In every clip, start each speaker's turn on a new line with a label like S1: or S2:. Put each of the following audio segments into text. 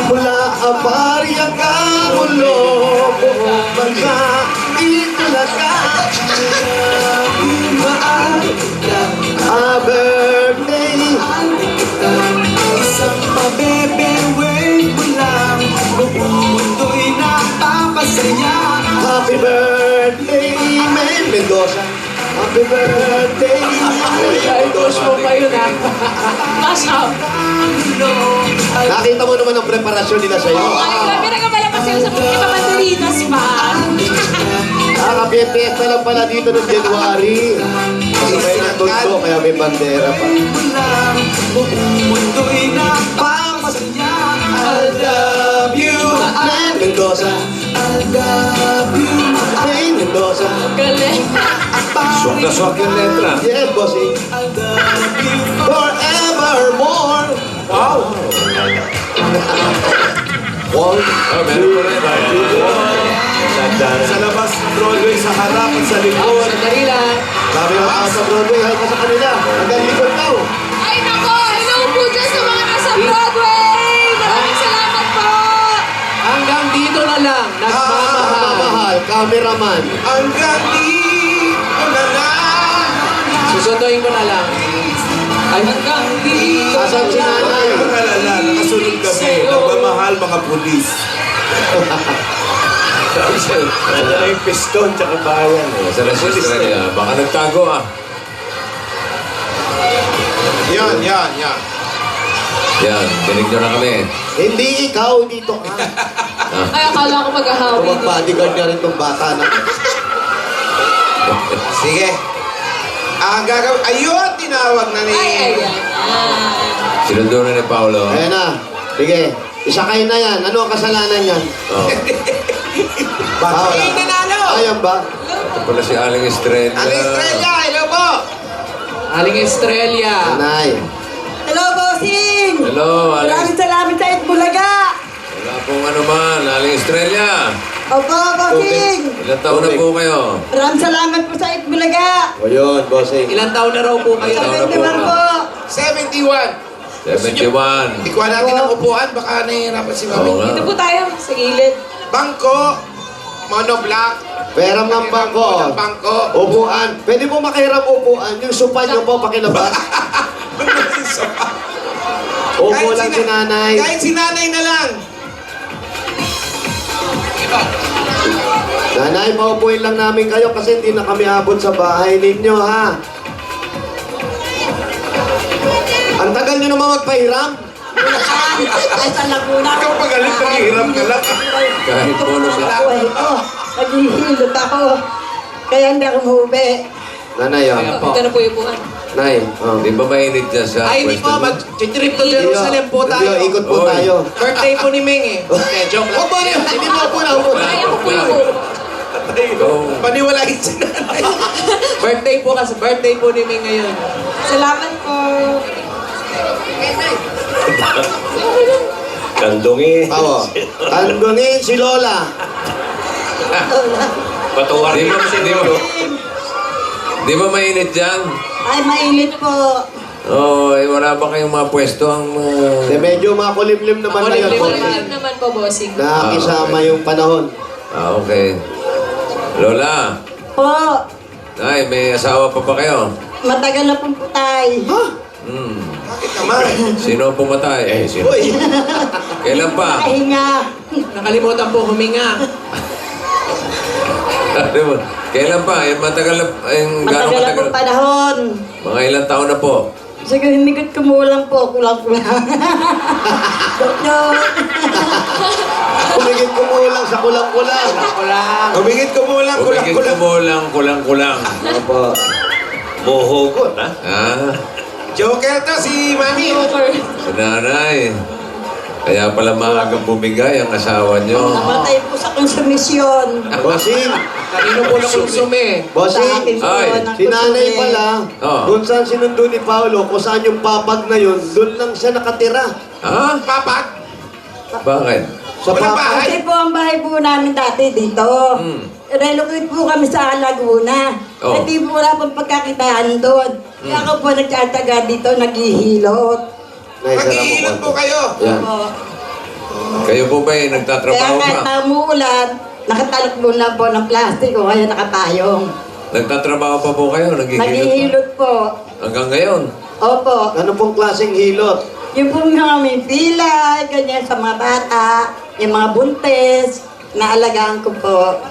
S1: Mula Abari hanggang Ulo, buong bansa, itulaga. A birthday,
S2: Isang pabebeng wave mo lang, buong mundo'y napapasaya.
S1: happy birthday, May Mendoza. Happy birthday, May Mendoza.
S3: mo pa yun, ha? Mash up.
S1: Nakita mo naman ang preparasyon nila sa'yo.
S3: Ay, grabe na ka pala kasi sa mga banderitas pa.
S1: Nakapiyesta lang pala dito noong January. Kasabay ng tundo, kaya may bandera pa.
S2: Buong mundo'y napapasaya.
S1: I love you, May Mendoza.
S2: I love you.
S1: May Mendoza.
S3: Galing.
S4: Swak na swak yung letra.
S1: Yes, bossing.
S2: I love you.
S1: Forevermore.
S4: Wow!
S1: One,
S4: Oh, meron pa rin. Sa labas, Broadway, sa harap at sa likod.
S3: Sandali lang.
S1: sabi ng tao sa Broadway, hay ka sa kanila. Hanggang likod daw.
S3: Ay, nako! Hello po dyan sa mga nasa Broadway! Maraming salamat po! Hanggang dito na lang. Nagmamahal.
S1: Mahal, cameraman.
S4: Hanggang dito na lang.
S3: Susunduin ko na lang. Ay, hanggang dito.
S1: Asan si nanay?
S4: Ang alala, nakasunod kami. Nagmamahal mga pulis. Ano na yung piston tsaka bayan.
S5: Sa Australia, baka nagtago ah.
S4: Yan.
S5: Yan, dinig nyo na kami.
S1: Hindi ikaw dito ka.
S3: Ay, akala ko mag-ahawi dito.
S1: Mag-bodyguard niya rin itong bata na.
S4: Sige. Ang gagawin, ayun, tinawag na ni...
S3: Ay, ayan.
S5: Sinundo na ni Paolo.
S1: Ayan na. Sige, isakay na yan. Ano ang kasalanan yan?
S5: Oh.
S1: Paolo.
S4: Ay, nanalo!
S1: Ayan ba?
S5: Ito pala si Aling Estrella.
S4: Aling Estrella, hello po!
S3: Aling Estrella.
S1: Nanay.
S6: Hello, bossing!
S5: Hello, Aling
S6: Maraming salamat sa Itbulaga!
S5: Wala pong ano man, Aling Estrella.
S6: Opo, bossing!
S5: Ilang taon na po kayo?
S6: Maraming salamat po sa Itbulaga!
S1: O yun, bossing.
S3: Ilang taon na raw po kayo?
S5: Ilang taon na po?
S6: 71 po!
S4: 71.
S5: 71.
S4: Ikuha natin ang upuan, baka nahihirapan si
S5: Oo
S4: Mami.
S5: nga.
S3: Dito po tayo, sa gilid.
S4: Bangko, monoblock,
S1: Pera ng bangko.
S4: ng bangko.
S1: Upuan. Pwede po makiram upuan. Yung sopa niyo po pakilabas. Upo lang si nanay.
S4: Kahit si nanay na lang.
S1: Nanay, paupuin lang namin kayo kasi hindi na kami abot sa bahay ninyo, ha? Ang tagal nyo naman magpahiram.
S6: Ay, sa Laguna!
S4: Ikaw pagalit, naghihiram ka lang.
S5: Kahit bonus na.
S6: Ako, ito! Naghihilot ako! Kaya hindi ako umuwi.
S1: Nanay,
S3: Ito na po yung buwan.
S1: Nay,
S5: Di ba mainit dyan sa
S3: Ay, hindi po.
S5: pwesto mo?
S3: Mag-trip to Jerusalem po tayo.
S1: Ikot po
S5: Oy.
S1: tayo.
S3: Birthday po ni Ming eh. Joke lang.
S1: Huwag mo rin. Hindi mo po na upo.
S3: Ay, ako po yung
S5: Ikaw.
S4: Paniwalain si nanay.
S3: Birthday po kasi. Birthday po ni Ming ngayon.
S6: Salamat po!
S4: Kandungin.
S1: Pawo. Tandungin si Lola.
S4: Patuwar
S5: Di ba mainit dyan?
S6: Ay, mainit po!
S5: Oo, wala ba kayong mga pwesto ang...
S1: Medyo makulimlim naman na yun.
S3: Makulimlim naman po, bossing.
S1: Nakakisama yung panahon.
S5: Okay. Lola,
S6: Po!
S5: ay, may asawa pa kayo?
S6: Matagal na pong putay!
S5: Hmm.
S4: Bakit naman?
S5: Sino ang pumatay? Sino?
S1: Uy!
S5: Kailan pa?
S6: Pahinga!
S3: Nakalimutan po huminga.
S5: Kailan pa? Matagal na...
S6: Matagal na pong panahon!
S5: Mga ilang taon na po?
S6: Siguro himigit kumulang po, kulang-kulang. Joke!
S1: Kumigit kumulang sa kulang-kulang.
S4: Kumigit kumulang,
S5: Kumigit
S4: kulang-kulang.
S5: kulang-kulang.
S1: Opo.
S4: Mohogot, ha?
S5: Ah,
S4: Joker to si Mami.
S5: si nanay. Kaya pala maagang bumigay ang asawa nyo.
S6: Namatay po sa konsumisyon.
S1: Bossing.
S3: Kanino po na konsume?
S6: Sa
S1: Bossing.
S6: akin po
S5: Ay,
S6: ng
S1: Si nanay
S6: konsume.
S1: pala,
S5: Oh.
S1: kung saan sinundo ni Paolo, kung saan yung papag na yun, doon lang siya nakatira.
S5: Ha?
S4: Papat.
S5: Bakit?
S1: Sa
S4: Walang
S1: papag.
S4: bahay.
S6: Kasi po ang bahay po namin dati dito. Relocate po kami sa Laguna.
S5: Oh.
S6: Hindi po wala pong pagkakitaan doon. Kaya ako po nagtsatsaga dito, naghihilot.
S1: Naisara mo
S7: Mag-iingat po
S1: konti.
S7: kayo.
S1: Yan.
S6: Oo.
S5: Kayo po ba
S6: Kaya
S5: nagtatrabaho
S6: kahit
S5: pa?
S6: umuulan, nakatalakbo na po ng plastic o kaya nakapayong.
S5: Nagtatrabaho pa po kayo? Naghihilot pa?
S6: Naghihilot po.
S5: Hanggang ngayon?
S6: Opo.
S1: Ano pong klaseng hilot?
S6: Yung po mga may pilay, ganyan sa mga bata, yung mga buntes, naalagaan ko po.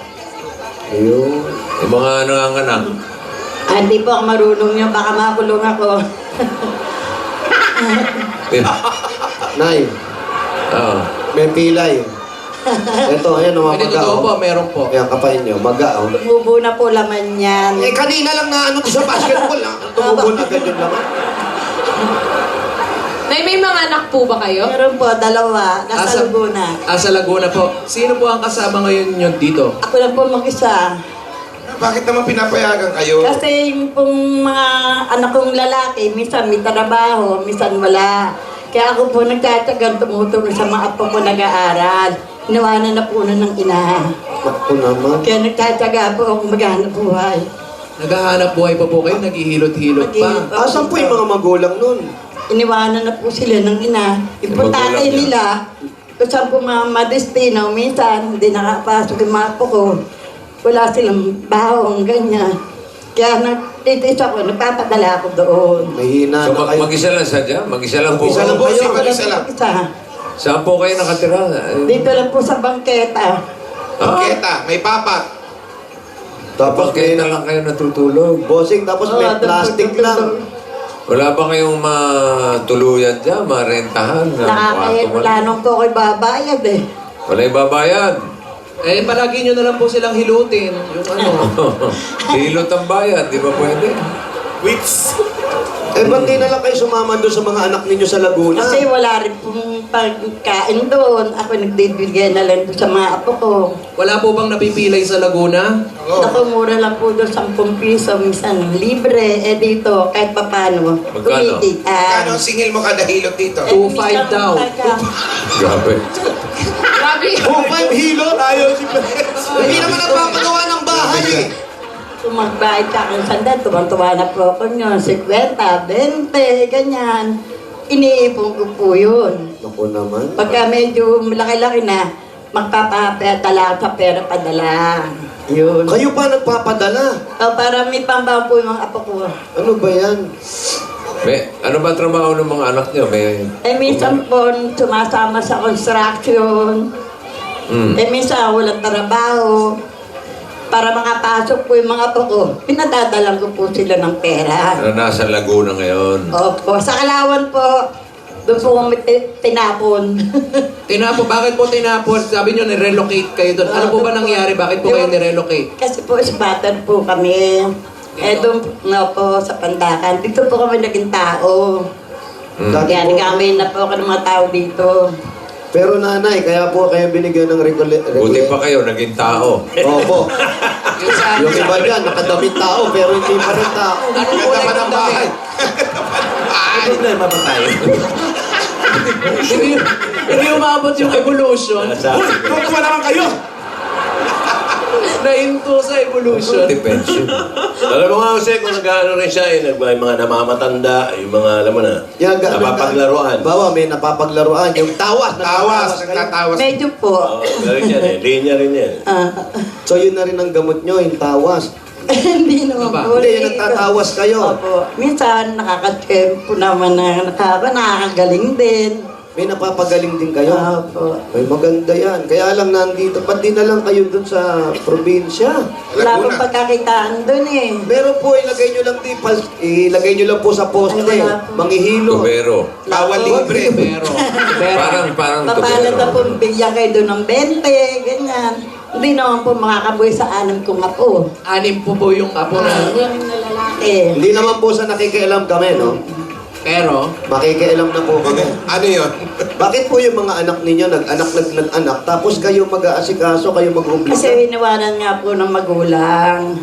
S1: Ayun.
S5: Yung mga nanganganak?
S6: Hindi po ako marunong yun, baka makulong ako.
S1: Nay,
S5: Oo.
S1: may pilay. Ito, ayan, mga
S3: Hindi,
S1: maga.
S3: totoo po,
S1: Oh.
S3: meron po.
S1: Ayan, kapain nyo. Maga, oh.
S6: Tumubo na po laman yan.
S1: Eh, kanina lang na ano sa basketball, ha? Tumubo na ganyan naman.
S3: May mga anak po ba kayo?
S6: Meron po, dalawa, nasa Laguna.
S3: Sa Laguna po. Sino po ang kasama ngayon nyo dito?
S6: Ako lang po mag-isa.
S7: Bakit naman pinapayagan kayo?
S6: Kasi yung pong mga anak kong lalaki, minsan may trabaho, minsan wala. Kaya ako po nagtatsagang tumutulong sa mga apo ko nag-aaral. Iniwanan na po na ng ina.
S1: Naku naman.
S6: Kaya nagtatsaga po ako maghanap buhay.
S3: Naghahanap buhay pa po kayo, naghihilot-hilot pa.
S1: Asan po yung mga magulang nun?
S6: Iniwanan na po sila ng ina. Yung po
S5: Yung magulang
S6: tatay
S5: niya.
S6: nila, kung saan po mga madestino, minsan hindi nakapasok yung mga apo ko. Wala silang bahong, ganyan. Kaya nagtitis ako, nagpapadala ako doon.
S1: Mahina
S5: So,
S1: na kayo.
S5: mag-isa lang sadya? Mag-isa lang po
S1: Mag-isa lang
S5: kayo?
S1: kayo.
S7: Bossing, mag-isa lang.
S6: Isa.
S5: Saan po kayo nakatira?
S6: Dito lang po sa bangketa.
S7: Keta, may papat.
S1: Tapos
S5: Bakit na lang kayo natutulog?
S1: bossing, tapos may
S6: Oo,
S1: plastic
S6: doon po,
S1: lang.
S5: Wala ba kayong matuluyan dyan, marentahan?
S6: Nakakaya, wala nung po ako'y babayad eh.
S5: Wala yung babayad.
S3: Eh, palagi nyo na lang po silang hilutin. Yung ano.
S5: Hilot ang bayad, di ba pwede?
S7: Wits.
S1: Eh, ba't di na lang kayo sumama doon sa mga anak ninyo sa Laguna?
S6: Kasi wala rin pong pagkain doon. Ako nagbibigay na lang po sa mga apo ko.
S3: Wala po bang napipilay sa Laguna?
S6: Ako mura lang po doon 10 piso, minsan libre. Eh dito, kahit papano,
S5: Magkano?
S6: kumikita.
S7: Ano ang singil mo kada hilot dito?
S3: 2.5 daw.
S5: Grabe.
S3: Grabe!
S1: Oh, 5 hilot?
S7: Ayaw si Pres.
S1: Hindi naman napapagawa ng bahay eh.
S6: Kung magbayad ka ng sandal, tuwang-tuwa na po ako nyo. 50, 20, ganyan. Iniipon ko po yun.
S1: Naku naman.
S6: Pagka medyo malaki-laki na, magpapadala sa pera padala. Yun.
S1: Kayo pa nagpapadala.
S6: Para may pambang po yung mga apo ko.
S1: Ano ba yan?
S5: Ano ba trabaho ng mga anak niyo? May...
S6: Eh minsan po sumasama sa construction. Eh minsan walang trabaho. Para makapasok po yung mga apo ko, pinadadalang ko po sila ng pera.
S5: Nasa Laguna ngayon.
S6: Opo, sa Kalawan po, doon po kami tinapon.
S3: Tinapon, bakit po tinapon? Sabi nyo, nirelocate kayo doon. Ano po ba nangyari? Bakit po kayo nirelocate?
S6: Kasi po, isbatan po kami. Eh doon po sa Pandakan. Dito po kami naging tao.
S1: Dati
S6: Kaya
S1: po-
S6: nag-amay na po ako ng mga tao dito.
S1: Pero nanay, kaya po kayo binigyan ng
S5: Buti pa kayo, naging tao.
S1: Opo.
S3: Yung sa
S1: Yung iba dyan, nakadamit tao, pero hindi pa rin tao.
S3: Ano po
S7: Ganda pa ng bahay.
S3: problema ba tayo? Hindi umabot yung evolution.
S7: Tutuwa naman kayo.
S3: Nahinto sa evolution.
S5: Depension.
S4: Alam mo nga kasi kung nag-ano rin siya, may mga namamatanda, yung mga, alam mo na,
S1: Yan,
S4: napapaglaruan.
S1: Bawa, may napapaglaruan. Yung tawas.
S7: Tawas,
S1: kayo.
S7: nagtatawas.
S6: Medyo po.
S4: Oo, galing yan eh. Linya rin yan.
S1: So yun na rin ang gamot nyo, yung tawas.
S6: Hindi naman
S3: Ano ba?
S6: po.
S1: Hindi, yung nagtatawas kayo.
S6: Opo. Minsan, nakaka-tempo naman na nakakagaling din.
S1: May napapagaling din kayo.
S6: Opo.
S1: May maganda yan. Kaya lang nandito, ba't di na lang kayo dun sa probinsya?
S6: Wala pong
S7: Laguna.
S6: pagkakitaan doon eh.
S1: Pero po, ilagay nyo lang di, ilagay nyo lang po sa poste.
S6: Ay, wala po.
S1: Manghihilo.
S5: Tubero.
S7: Bawal libre.
S3: Pero,
S5: Parang
S6: Papalat na
S5: tubero.
S6: po, bigyan kayo doon ng 20, ganyan. Hindi naman po makakabuhay sa anim kong apo.
S3: anim po yung apo na.
S6: Yung lalaki.
S1: Hindi naman po sa nakikialam kami, no?
S3: Pero,
S1: Makikialam na po kami.
S7: Ano yun?
S1: Bakit po yung mga anak ninyo nag-anak, tapos kayo mag-aasikaso, kayo mag-obliga?
S6: Kasi iniwanan nga po ng magulang.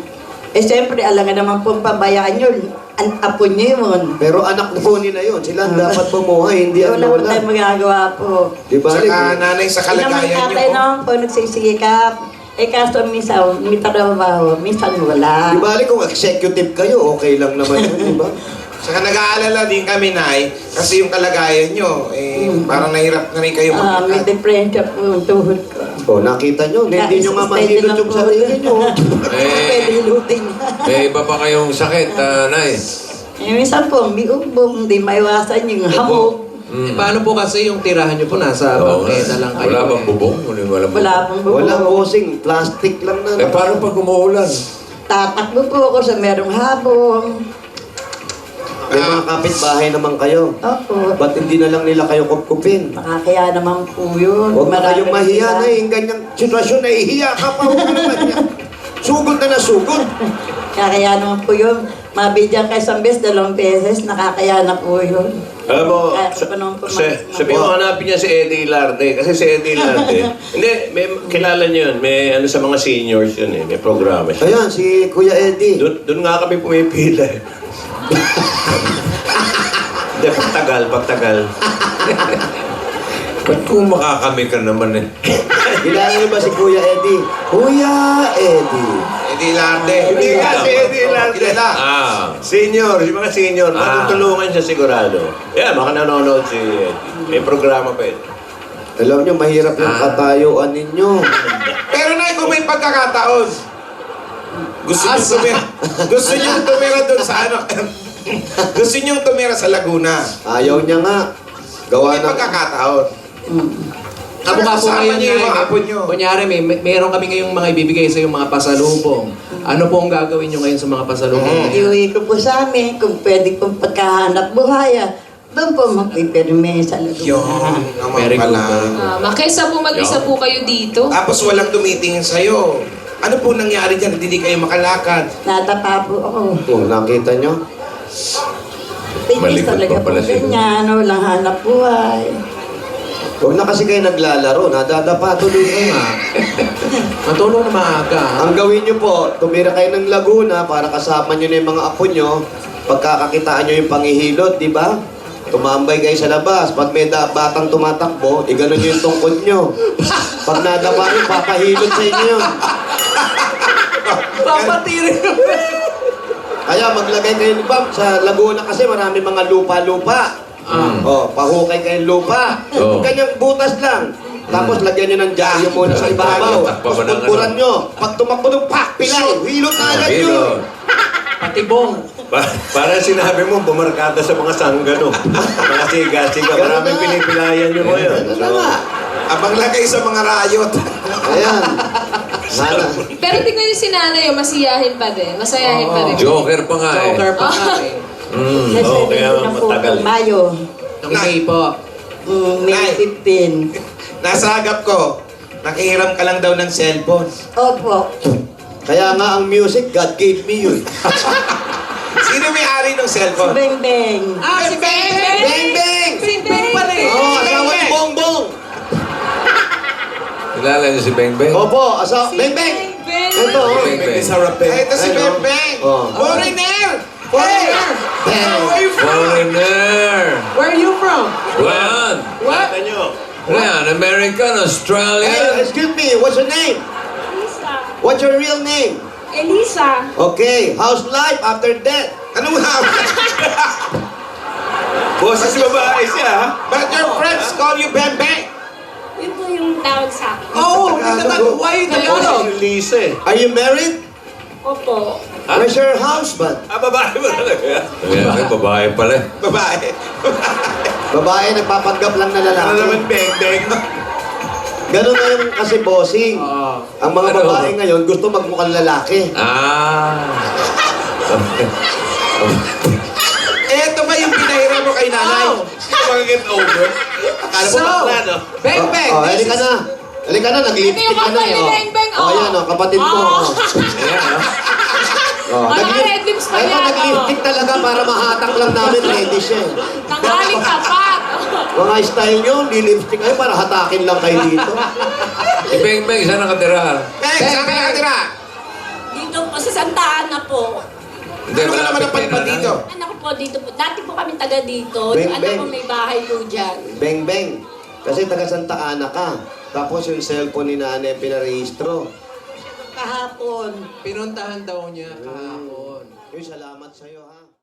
S6: Eh siyempre, alam nga naman po pabayaan yun. Ang apo niyo yun.
S1: Pero anak po nila yun. Sila ang dapat bumuhay, hindi ang
S6: Wala po
S1: lola.
S6: tayong magagawa po.
S1: Di ba?
S7: Saka nanay sa
S6: Yung naman
S7: kalagayan
S6: tatay
S7: niyo.
S6: naman po nagsisikap. Eh kaso minsan, may trabaho, minsan wala.
S1: Di ba kung executive kayo, okay lang naman yun, di ba?
S7: Saka nag-aalala din kami, Nay, kasi yung kalagayan nyo, parang nahirap na rin kayo
S6: May
S7: maglakad.
S6: diferensya po yung tuhod ko.
S1: O, nakita nyo, hindi nyo nga
S6: Steady
S1: mahilot
S6: lang
S1: yung
S6: po
S1: sarili
S6: yun.
S1: nyo.
S6: Pwede hilutin.
S5: May iba pa kayong sakit, Nay.
S6: Minsan po, may umbong, hindi maiwasan yung hamog.
S3: Eh, paano po kasi yung tirahan nyo po nasa
S5: Oo,
S3: bangketa lang kayo?
S5: Wala bang bubong? Wala bubong.
S6: Wala pong bubong.
S1: Walang bossing, plastic lang na.
S5: Eh, paano pag umuulan?
S6: Tatakbo po ako sa merong habong.
S1: May mga kapitbahay naman kayo.
S6: Opo.
S1: Ba't hindi na lang nila kayo kupkupin?
S6: Nakakaya naman po yun.
S1: Huwag na kayong
S6: Marami
S1: mahiya
S6: sila.
S1: na yung ganyang sitwasyon na ihiya ka pa. Huwag ka naman yan. Sugod na sugod.
S6: Nakakaya naman po yun. Mabigyan ka isang beses, 2 beses, nakakaya na po yun.
S4: Alam mo,
S6: Kaya pa naman po
S4: sabi mo, hanapin niya si Eddie Larde. Kasi si Eddie Larde, hindi, kilala niyo yun. May ano sa mga seniors yun eh. May programa siya.
S1: Ayan, si Kuya Eddie.
S4: Doon nga kami pumipila eh. Hindi, pagtagal.
S5: Ba't kung makakami ka naman eh?
S1: Kilala niyo ba si Kuya Eddie? Kuya Eddie.
S7: Eddie Larde.
S4: Hindi nga si Eddie Larde.
S7: Kilala.
S5: Ah.
S4: Senior, yung mga senior, matutulungan siya sigurado. Yeah, baka nanonood si Eddie. May programa pa yun.
S1: Alam niyo, mahirap yung katayuan ninyo.
S7: Pero Nay, kung may pagkakataon, gusto niyo tumira doon sa ano, gusto niyo tumira sa Laguna.
S1: Ayaw niya nga.
S7: Kung
S1: Gawa
S7: may
S1: na.
S7: pagkakataon.
S3: Ako nga po
S7: Kasama
S3: ngayon,
S7: niyo yung mga apo niyo.
S3: kunyari, meron kami ngayong mga ibibigay sa yung mga pasalubong. Ano po ang gagawin nyo ngayon sa mga pasalubong?
S6: Iuwi ko po sa amin, kung pwede pong pagkahanap buhay, doon po magpipirme sa
S7: Yun,
S6: Laguna.
S7: naman
S3: Very good,
S7: pala.
S3: very good.
S8: Kaysa po mag-isa po kayo dito.
S7: Tapos walang tumitingin sa'yo. Ano po nangyari dyan? Hindi kayo makalakad.
S6: Natapa po ako.
S1: Oh, nakita niyo?
S6: Tingis
S5: Malikot
S6: talaga
S5: pa
S6: po
S5: pala siguro.
S6: ganyan, walang hanap buhay.
S1: Huwag na kasi kayo naglalaro. Nadadapa tuloy kayo.
S3: Matulog na maaga. ha?
S1: Ang gawin niyo po, tumira kayo ng Laguna para kasama niyo na yung mga apo niyo. Pagkakakitaan niyo yung pangihilot, di ba? Tumambay kayo sa labas. Pag may batang tumatakbo, iganon niyo yung tungkod niyo. Pag nadapa niyo, papahilot sa inyo yun.
S3: Papatirin
S1: Kaya maglagay kayo di ba? Sa Laguna kasi marami mga lupa-lupa. Oh, pahukay kayong lupa.
S5: Oo.
S1: Ganyang butas lang. Tapos lagyan nyo ng dyaryo muna sa ibabaw.
S5: Takpa
S1: Tapos
S5: ba ng
S1: pagpuran
S5: ano?
S1: nyo. Pag tumakbo ng pak, pilay. Hilot na agad
S5: Hilot.
S1: yun.
S3: Patibong.
S4: Para sinabi mo, bumarkada sa mga sanggano. Mga siga-siga. Maraming pinipilayan nyo ngayon.
S1: Ano na nga?
S7: Abang lagay sa mga rayot.
S1: Ayan. Sana.
S8: Pero tingnan niyo si nanay, masiyahin pa din. Masayahin pa rin.
S5: Joker pa nga eh.
S3: Joker pa nga eh.
S6: Kasi
S4: oo, kaya
S6: na po
S4: matagal.
S6: Mayo.
S3: Nung May po.
S6: May
S7: Nay.
S6: 15.
S7: Nasa agap ko, nakihiram ka lang daw ng cellphone.
S6: Opo.
S1: Kaya nga ang music, God gave me yun.
S7: Sino may-ari ng
S6: Si
S7: cellphone?
S6: Beng Beng.
S8: Si Beng Beng!
S1: Bang bang!
S8: Si Beng pa rin!
S1: Oh, asawa ni Bongbong.
S5: Kilala niyo si Beng Beng?
S1: Opo, asawa. Bang bang!
S8: Beng!
S1: Ito. oh.
S5: Beng Beng.
S7: Sa rapel. Ito si
S1: Ayun,
S7: Beng
S1: oh.
S7: Beng.
S1: Oh.
S7: Foreigner!
S3: Foreigner!
S7: Hey! How are you from?
S5: Foreigner!
S3: Where are you from?
S5: What?
S3: What?
S4: Kita nyo.
S5: Ano yan? American?
S1: Hey,
S5: Australian?
S1: excuse me, what's your name?
S8: Elisa!
S1: What's your real name?
S8: Elisa!
S1: Okay, how's life after death?
S7: Anong hawak?
S4: Boses babae siya, ha?
S7: But your friends call you Beng Beng.
S8: Yun po yung tawag sa akin.
S3: Oh, why you Tagalog?
S4: Si Lisa eh.
S1: Are you married?
S8: Opo.
S1: Where's your husband?
S4: Babae mo talaga.
S5: Kaya babae pala eh.
S7: Babae.
S1: Babae, nagpapanggap lang na
S7: Ano
S1: lalaki.
S7: naman Beng Beng?
S1: Ganun na yung kasi bossing.
S3: Ah.
S1: Ang mga
S5: Ano?
S1: babae ngayon gusto magmukhang lalaki.
S5: Ah.
S7: Eto ba yung pinahiram mo kay nanay?
S4: Mag-get over. Akala mo
S3: So,
S4: bakla, no?
S3: Beng Beng,
S1: Oh,
S3: this
S1: halika
S3: is...
S1: na. Halika na, nag-lipstick
S8: Ito yung
S1: ka na
S8: kapatid
S1: eh.
S8: ni Beng Beng,
S1: Oh, yan oh, kapatid ko.
S8: Oh.
S5: Ayan ah.
S1: Oh,
S8: Mga
S1: nag-lip-
S8: red lips pa
S1: Ito,
S8: yan,
S1: nag-lipstick talaga para mahatak lang namin. Ready siya eh.
S8: Tanghaling tapat!
S1: Mga style nyo, lipstick kayo para hatakin lang kayo dito.
S5: Si Beng Beng, saan nakatira?
S7: Beng, saan ka nakatira?
S8: Dito po sa Santa Ana po.
S5: Hindi,
S7: Ano ka naman ang
S5: malapit
S7: palipad
S5: yan,
S7: dito?
S8: Anak ko po dito po. Dati po kami taga dito.
S1: Beng,
S8: Yung anak
S1: beng.
S8: ko may bahay po dyan.
S1: Beng, beng. Kasi taga Santa Ana ka. Tapos yung cellphone ni nanay pinarehistro.
S6: Kahapon.
S3: Pinuntahan daw niya kahapon.
S1: Yung salamat sa'yo ha.